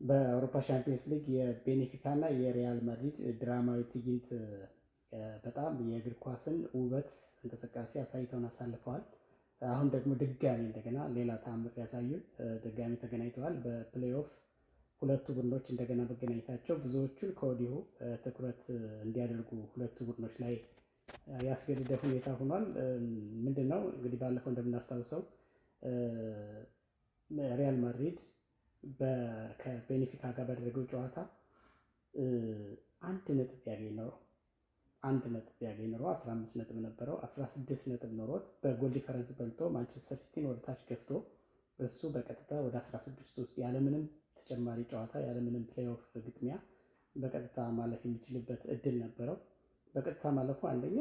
በአውሮፓ ሻምፒየንስ ሊግ የቤኔፊካ እና የሪያል ማድሪድ ድራማዊ ትዕይንት በጣም የእግር ኳስን ውበት እንቅስቃሴ አሳይተውን አሳልፈዋል። አሁን ደግሞ ድጋሚ እንደገና ሌላ ተአምር ያሳዩን ድጋሚ ተገናኝተዋል። በፕሌይኦፍ ሁለቱ ቡድኖች እንደገና መገናኘታቸው ብዙዎቹን ከወዲሁ ትኩረት እንዲያደርጉ ሁለቱ ቡድኖች ላይ ያስገድደ ሁኔታ ሆኗል። ምንድን ነው እንግዲህ ባለፈው እንደምናስታውሰው ሪያል ማድሪድ ከቤኔፊካ ጋር ባደረገው ጨዋታ አንድ ነጥብ ያገኝ ኖሮ 15 ነጥብ ነበረው። 16 ነጥብ ኖሮት በጎል ዲፈረንስ በልጦ ማንቸስተር ሲቲን ወደ ታች ገፍቶ እሱ በቀጥታ ወደ 16 ውስጥ ያለምንም ተጨማሪ ጨዋታ ያለምንም ፕሌይኦፍ ግጥሚያ በቀጥታ ማለፍ የሚችልበት እድል ነበረው። በቀጥታ ማለፉ አንደኛ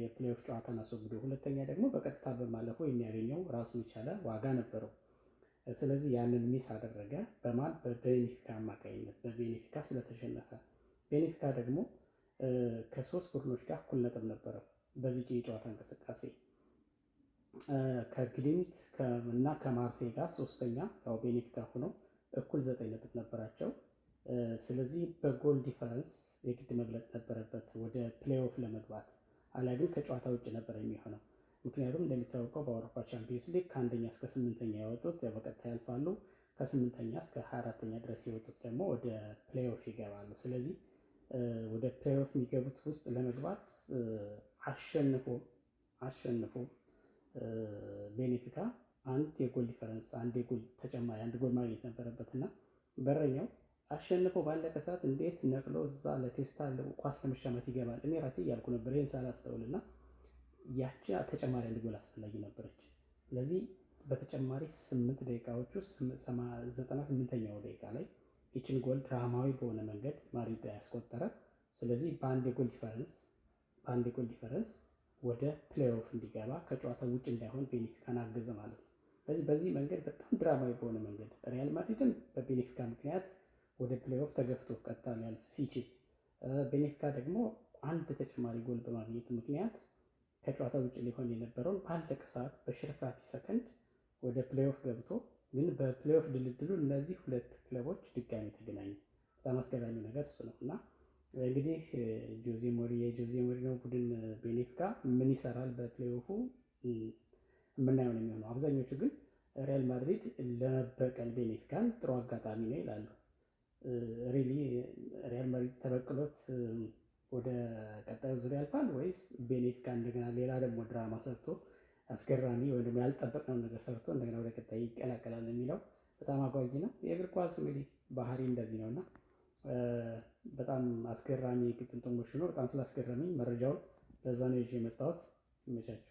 የፕሌይኦፍ ጨዋታን አስወግዶ፣ ሁለተኛ ደግሞ በቀጥታ በማለፉ የሚያገኘው ራሱን የቻለ ዋጋ ነበረው። ስለዚህ ያንን ሚስ አደረገ። በማን በቤኔፊካ አማካኝነት በቤኔፊካ ስለተሸነፈ። ቤኔፊካ ደግሞ ከሶስት ቡድኖች ጋር እኩል ነጥብ ነበረው በዚህ የጨዋታ እንቅስቃሴ ከግሊምት እና ከማርሴይ ጋር ሶስተኛ ያው ቤኔፊካ ሆኖ እኩል 9 ነጥብ ነበራቸው። ስለዚህ በጎል ዲፈረንስ የግድ መብለጥ ነበረበት ወደ ፕሌይኦፍ ለመግባት፣ አሊያ ግን ከጨዋታ ውጭ ነበር የሚሆነው። ምክንያቱም እንደሚታወቀው በአውሮፓ ቻምፒየንስ ሊግ ከአንደኛ እስከ 8ኛ የወጡት በቀጥታ ያልፋሉ። ከ8ኛ እስከ 24ኛ ድረስ የወጡት ደግሞ ወደ ፕሌይኦፍ ይገባሉ። ስለዚህ ወደ ፕሌይኦፍ የሚገቡት ውስጥ ለመግባት አሸንፎ ቤኔፊካ አንድ የጎል ዲፈረንስ ተጨማሪ አንድ ጎል ማግኘት ነበረበት እና በረኛው አሸንፎ ባለቀ ሰዓት እንዴት ነቅሎ እዛ ለቴስታ ኳስ ለመሻማት ይገባል? እኔ ራሴ እያልኩ ነበር ይህን ሳላስተውልና ያቺ ተጨማሪ አንድ ጎል አስፈላጊ ነበረች። ስለዚህ በተጨማሪ 8 ደቂቃዎች ውስጥ 98ኛው ደቂቃ ላይ ይችን ጎል ድራማዊ በሆነ መንገድ ማድሪድ ያስቆጠረ። ስለዚህ በአንድ የጎል ዲፈረንስ ወደ ፕሌይኦፍ እንዲገባ ከጨዋታ ውጭ እንዳይሆን ቤኔፊካን አገዘ ማለት ነው። ስለዚህ በዚህ መንገድ በጣም ድራማዊ በሆነ መንገድ ሪያል ማድሪድን በቤኔፊካ ምክንያት ወደ ፕሌይኦፍ ተገፍቶ ቀጥታ ሊያልፍ ሲችል፣ ቤኔፊካ ደግሞ አንድ ተጨማሪ ጎል በማግኘቱ ምክንያት ከጨዋታ ውጭ ሊሆን የነበረውን ባለቀ ሰዓት በሽርፍራፊ ሰከንድ ወደ ፕሌይኦፍ ገብቶ፣ ግን በፕሌይኦፍ ድልድሉ እነዚህ ሁለት ክለቦች ድጋሚ ተገናኙ። በጣም አስገራሚ ነገር እሱ ነው እና እንግዲህ የጆዜ ሞሪኖ ቡድን ቤኔፊካ ምን ይሰራል በፕሌይኦፉ የምናየው ነው የሚሆነው። አብዛኞቹ ግን ሪያል ማድሪድ ለመበቀል ቤኔፊካን ጥሩ አጋጣሚ ነው ይላሉ። ሪሊ ሪያል ማድሪድ ተበቅሎት ወደ ቀጣዩ ዙር ያልፋል ወይስ ቤኔፊካ እንደገና ሌላ ደግሞ ድራማ ሰርቶ አስገራሚ ወይም ደግሞ ያልጠበቅነው ነገር ሰርቶ እንደገና ወደ ቀጣይ ይቀላቀላል የሚለው በጣም አጓጊ ነው። የእግር ኳስ እንግዲህ ባህሪ እንደዚህ ነውና በጣም አስገራሚ ግጥምጥሞች ነው። በጣም ስላስገረመኝ መረጃውን ለዛ ነው ይዤ የመጣሁት። ይመቻችሁ።